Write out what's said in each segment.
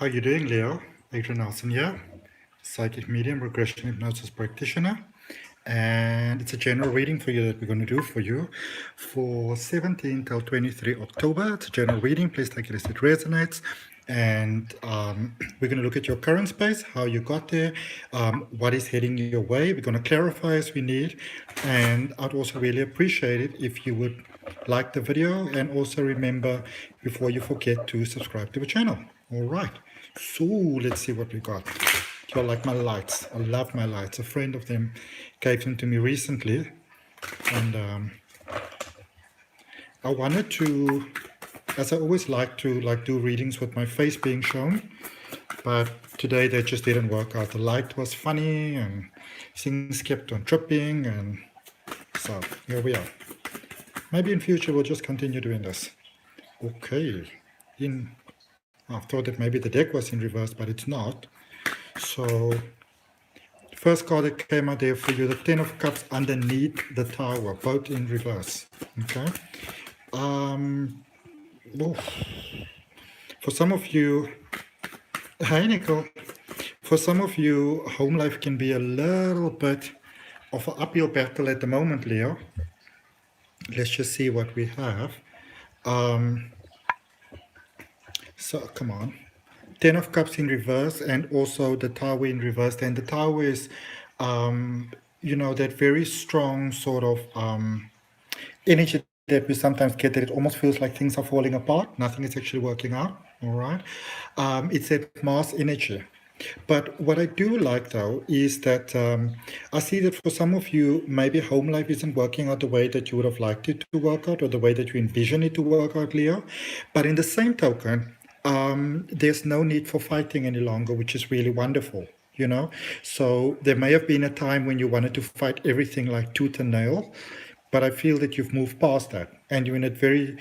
How you doing, Leo? Adrian here, psychic medium, regression hypnosis practitioner. And it's a general reading for you that we're going to do for you for 17 till 23 October. It's a general reading. Please take it as it resonates. And we're going to look at your current space, how you got there, what is heading your way. We're going to clarify as we need. And I'd also really appreciate it if you would like the video and also remember before you forget to subscribe to the channel. All right. So let's see what we got. You're like my lights. I love my lights. A friend of them gave them to me recently, and I wanted to, as I always like to, do readings with my face being shown, but today they just didn't work out. The light was funny and things kept on tripping, and so here we are. Maybe in future we'll just continue doing this. Okay. I thought that maybe the deck was in reverse, but it's not. So first card that came out there for you, the 10 of Cups underneath the Tower, both in reverse. Okay. For some of you, hi Nicole. For some of you, home life can be a little bit of an uphill battle at the moment, Leo. Let's just see what we have. So come on. 10 of Cups in reverse and also the Tower in reverse. And the Tower is, you know, that very strong sort of energy that we sometimes get, that it almost feels like things are falling apart. Nothing is actually working out. All right. It's that mass energy. But what I do like, though, is that I see that for some of you, maybe home life isn't working out the way that you would have liked it to work out or the way that you envision it to work out, Leo. But in the same token, there's no need for fighting any longer, which is really wonderful, you know. So there may have been a time when you wanted to fight everything like tooth and nail, but I feel that you've moved past that and you're in a very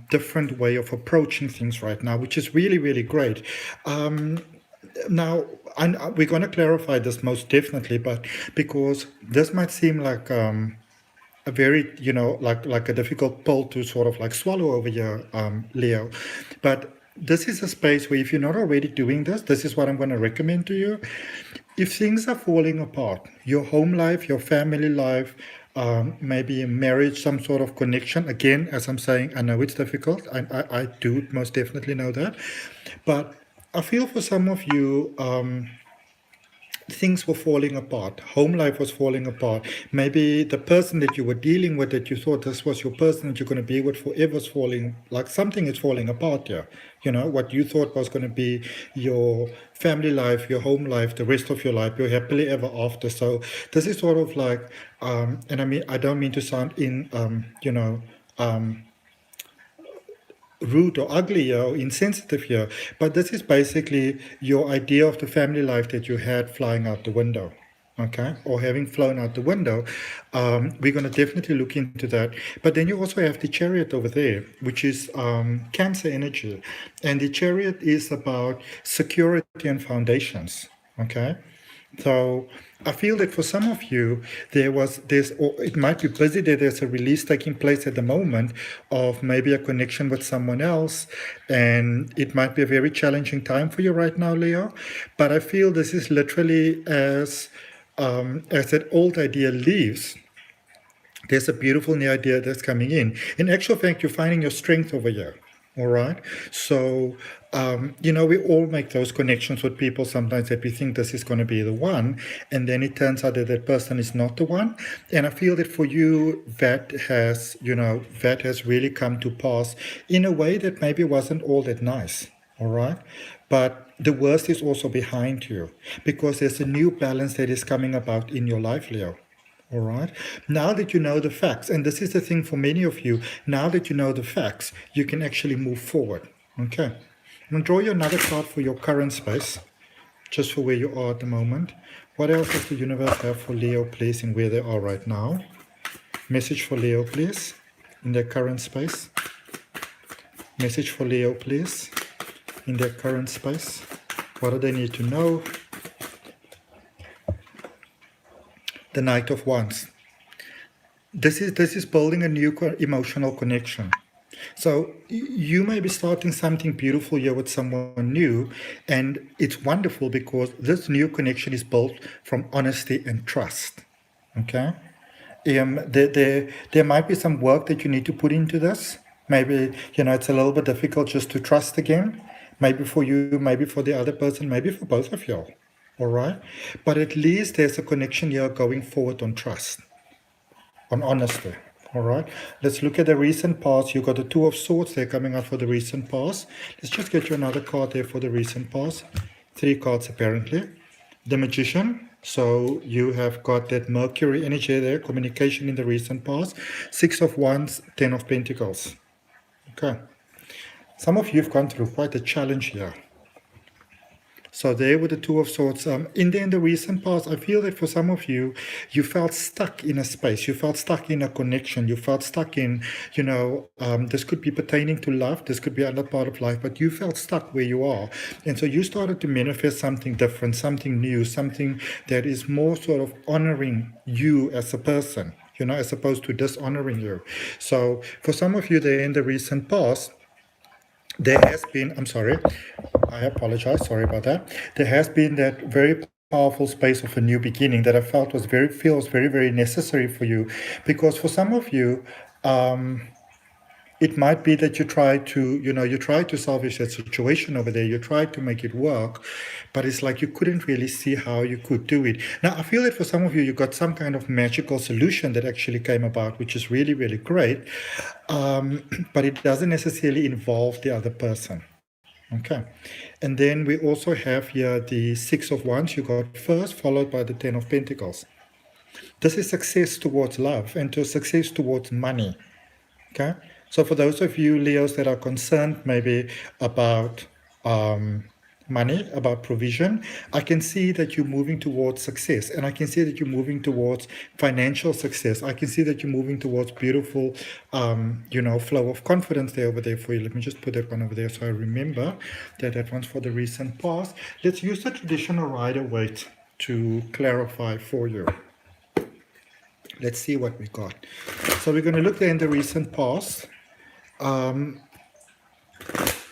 different way of approaching things right now, which is really, really great. Now, we're going to clarify this most definitely, but because this might seem like a very, you know, like a difficult pill to sort of like swallow over here, Leo, but this is a space where if you're not already doing this, this is what I'm going to recommend to you. If things are falling apart, your home life, your family life, maybe a marriage, some sort of connection. Again, as I'm saying, I know it's difficult. I do most definitely know that. But I feel for some of you, things were falling apart. Home life was falling apart. Maybe the person that you were dealing with, that you thought this was your person that you're going to be with forever, is falling, like something is falling apart here. You know, what you thought was going to be your family life, your home life, the rest of your life, your happily ever after. So this is sort of like, and I mean, I don't mean to sound rude or ugly or insensitive here, but this is basically your idea of the family life that you had flying out the window, okay, or having flown out the window. We're going to definitely look into that. But then you also have the Chariot over there, which is Cancer energy, and the Chariot is about security and foundations, okay. So I feel that for some of you, it might be busy that there's a release taking place at the moment of maybe a connection with someone else, and it might be a very challenging time for you right now, Leo. But I feel this is literally as that old idea leaves, there's a beautiful new idea that's coming in. In actual fact, you're finding your strength over here. All right. So, you know, we all make those connections with people sometimes that we think this is going to be the one. And then it turns out that that person is not the one. And I feel that for you, that has really come to pass in a way that maybe wasn't all that nice. All right. But the worst is also behind you, because there's a new balance that is coming about in your life, Leo. All right. Now that you know the facts, and this is the thing for many of you, now that you know the facts, you can actually move forward. Okay. I'm going to draw you another card for your current space, just for where you are at the moment. What else does the universe have for Leo, please, and where they are right now? Message for Leo, please, in their current space. Message for Leo, please, in their current space. What do they need to know? The Knight of Wands. This is building a new emotional connection. So you may be starting something beautiful here with someone new, and it's wonderful because this new connection is built from honesty and trust. Okay? There might be some work that you need to put into this. Maybe, it's a little bit difficult just to trust again. Maybe for you, maybe for the other person, maybe for both of you. All right? But at least there's a connection here going forward on trust, on honesty. All right, let's look at the recent past. You got the Two of Swords there coming up for the recent past. Let's just get you another card there for the recent past. 3 cards apparently. The Magician. So you have got that Mercury energy there, communication in the recent past. 6 of Wands, 10 of Pentacles. Okay. Some of you have gone through quite a challenge here. So there with the Two of Swords, in the recent past, I feel that for some of you, you felt stuck in a space, you felt stuck in a connection, you felt stuck in, this could be pertaining to love, this could be another part of life, but you felt stuck where you are. And so you started to manifest something different, something new, something that is more sort of honoring you as a person, as opposed to dishonoring you. So for some of you there in the recent past, there has been, I apologize, sorry about that. There has been that very powerful space of a new beginning that I felt feels very, very necessary for you. Because for some of you, it might be that you try to salvage that situation over there. You tried to make it work, but it's like you couldn't really see how you could do it. Now, I feel that for some of you, you got some kind of magical solution that actually came about, which is really, really great. But it doesn't necessarily involve the other person. Okay. And then we also have here the 6 of Wands you got first, followed by the 10 of Pentacles. This is success towards love and to success towards money. Okay. So for those of you, Leos, that are concerned maybe about money, about provision, I can see that you're moving towards success, and I can see that you're moving towards financial success. I can see that you're moving towards beautiful, flow of confidence there over there for you. Let me just put that one over there so I remember that one's for the recent past. Let's use the traditional Rider-Waite to clarify for you. Let's see what we got. So we're going to look there in the recent past.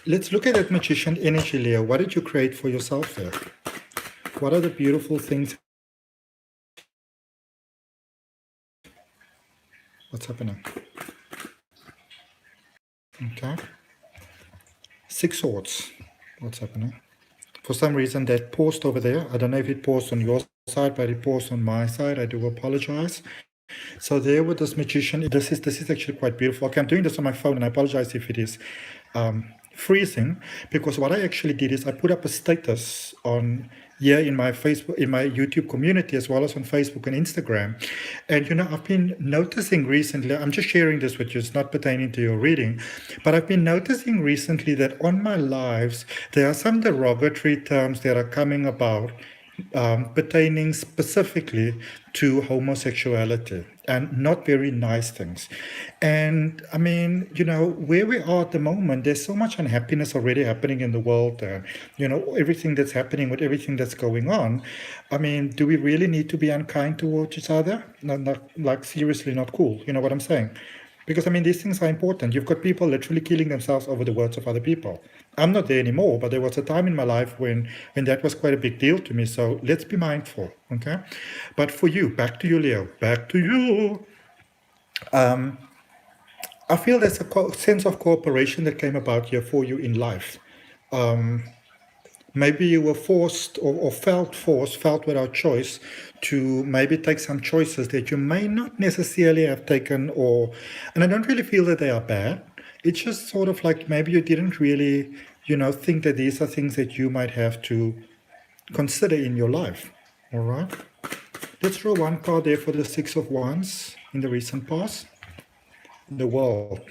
Let's look at that Magician energy, Leo. What did you create for yourself there? What are the beautiful things? What's happening? Okay. 6 Swords. What's happening? For some reason, that paused over there. I don't know if it paused on your side, but it paused on my side. I do apologize. So there with this Magician, this is actually quite beautiful. Okay, I'm doing this on my phone, and I apologize if it is freezing, because what I actually did is I put up a status on here in my Facebook, in my YouTube community, as well as on Facebook and Instagram. And I've been noticing recently, I'm just sharing this with you, it's not pertaining to your reading, but I've been noticing recently that on my lives there are some derogatory terms that are coming about pertaining specifically to homosexuality, and not very nice things. And I mean, where we are at the moment, there's so much unhappiness already happening in the world, and everything that's happening with everything that's going on. I mean, do we really need to be unkind towards each other? Not like seriously not cool. You know what I'm saying? Because I mean, these things are important. You've got people literally killing themselves over the words of other people. I'm not there anymore, but there was a time in my life when that was quite a big deal to me. So let's be mindful, okay? But for you, back to you, Leo. Back to you. I feel there's a sense of cooperation that came about here for you in life. Maybe you were forced or felt without choice to maybe take some choices that you may not necessarily have taken, and I don't really feel that they are bad. It's just sort of like maybe you didn't really, think that these are things that you might have to consider in your life. All right. Let's draw one card there for the 6 of Wands in the recent past. The World.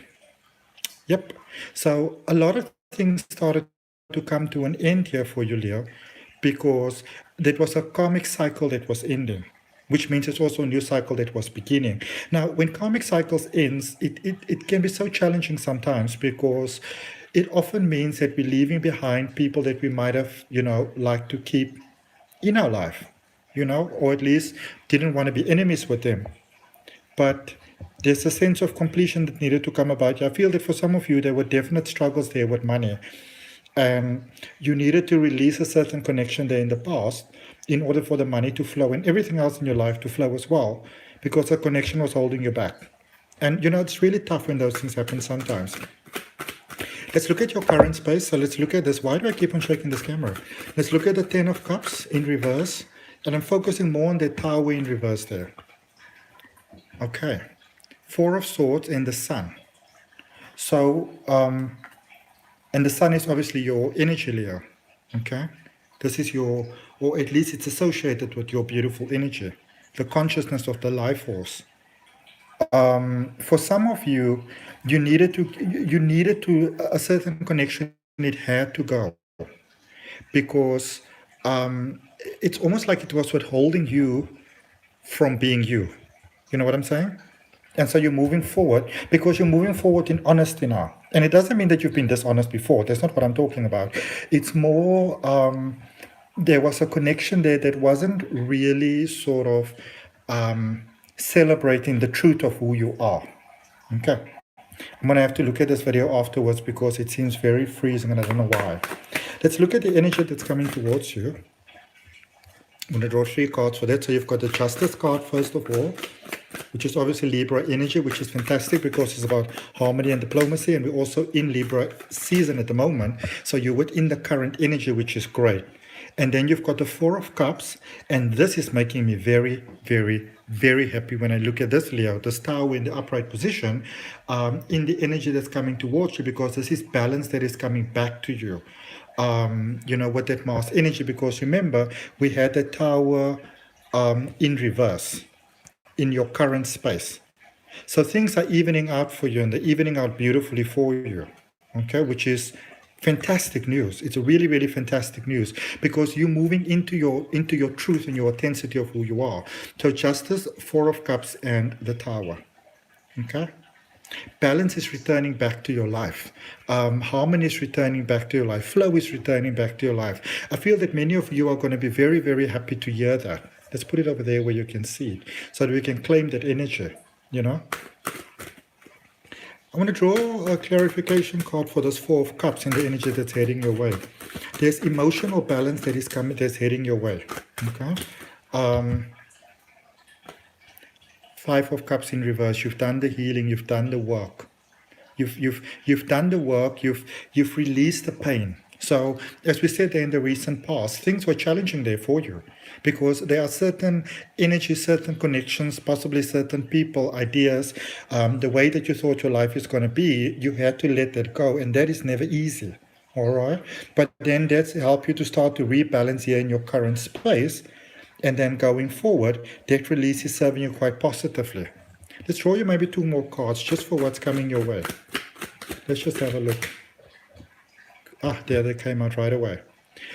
Yep. So a lot of things started to come to an end here for you, Leo, because there was a karmic cycle that was ending, which means it's also a new cycle that was beginning. Now, when karmic cycles ends, it can be so challenging sometimes, because it often means that we're leaving behind people that we might have, liked to keep in our life, or at least didn't want to be enemies with them. But There's a sense of completion that needed to come about. I feel that for some of you, there were definite struggles there with money. And you needed to release a certain connection there in the past in order for the money to flow and everything else in your life to flow as well, because the connection was holding you back. And it's really tough when those things happen sometimes. Let's look at your current space. So let's look at this. Why do I keep on shaking this camera? Let's look at the 10 of Cups in reverse. And I'm focusing more on the Tower in reverse there. Okay. 4 of Swords and the Sun. So, and the Sun is obviously your energy, Leo. Okay. This is your, or at least it's associated with your beautiful energy, the consciousness of the life force. For some of you, you needed to a certain connection, it had to go, because it's almost like it was withholding you from being you. You know what I'm saying? And so you're moving forward because you're moving forward in honesty now. And it doesn't mean that you've been dishonest before. That's not what I'm talking about. It's more, there was a connection there that wasn't really sort of celebrating the truth of who you are. Okay. I'm going to have to look at this video afterwards because it seems very freezing and I don't know why. Let's look at the energy that's coming towards you. I'm going to draw 3 cards for that. So you've got the Justice card, first of all, which is obviously Libra energy, which is fantastic because it's about harmony and diplomacy. And we're also in Libra season at the moment. So you're within the current energy, which is great. And then you've got the 4 of Cups. And this is making me very, very, very happy when I look at this, Leo, this Tower in the upright position, in the energy that's coming towards you, because this is balance that is coming back to you. With that Mars energy, because remember, we had the Tower in reverse in your current space. So things are evening out for you, and they're evening out beautifully for you, okay, which is fantastic news. It's a really, really fantastic news because you're moving into your truth and your authenticity of who you are. So Justice, 4 of Cups, and the Tower. Okay. Balance is returning back to your life. Harmony is returning back to your life. Flow is returning back to your life. I feel that many of you are going to be very, very happy to hear that. Let's put it over there where you can see it so that we can claim that energy, I want to draw a clarification card for this 4 of Cups and the energy that's heading your way. There's emotional balance that is coming, that's heading your way. Okay. 5 of Cups in reverse. You've done the healing. You've done the work. You've done the work. You've released the pain. So, as we said there in the recent past, things were challenging there for you because there are certain energies, certain connections, possibly certain people, ideas, the way that you thought your life is going to be, you had to let that go, and that is never easy, all right? But then that's help you to start to rebalance here in your current space, and then going forward, that release is serving you quite positively. Let's draw you maybe 2 more cards just for what's coming your way. Let's just have a look. There they came out right away.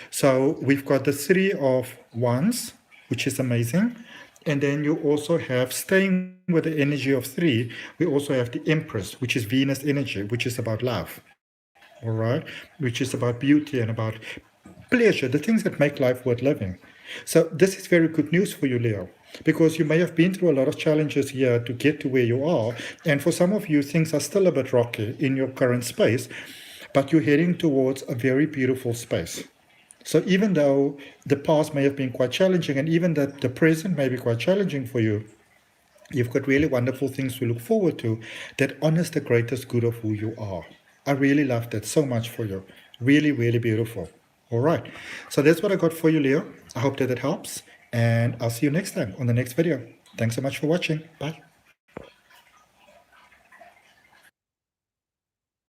So we've got the 3 of Wands, which is amazing. And then you also have, staying with the energy of 3, we also have the Empress, which is Venus energy, which is about love. All right? Which is about beauty and about pleasure, the things that make life worth living. So this is very good news for you, Leo, because you may have been through a lot of challenges here to get to where you are. And for some of you, things are still a bit rocky in your current space, but you're heading towards a very beautiful space. So even though the past may have been quite challenging, and even that the present may be quite challenging for you, you've got really wonderful things to look forward to that honors the greatest good of who you are. I really love that so much for you. Really, really beautiful. All right. So that's what I got for you, Leo. I hope that it helps. And I'll see you next time on the next video. Thanks so much for watching. Bye.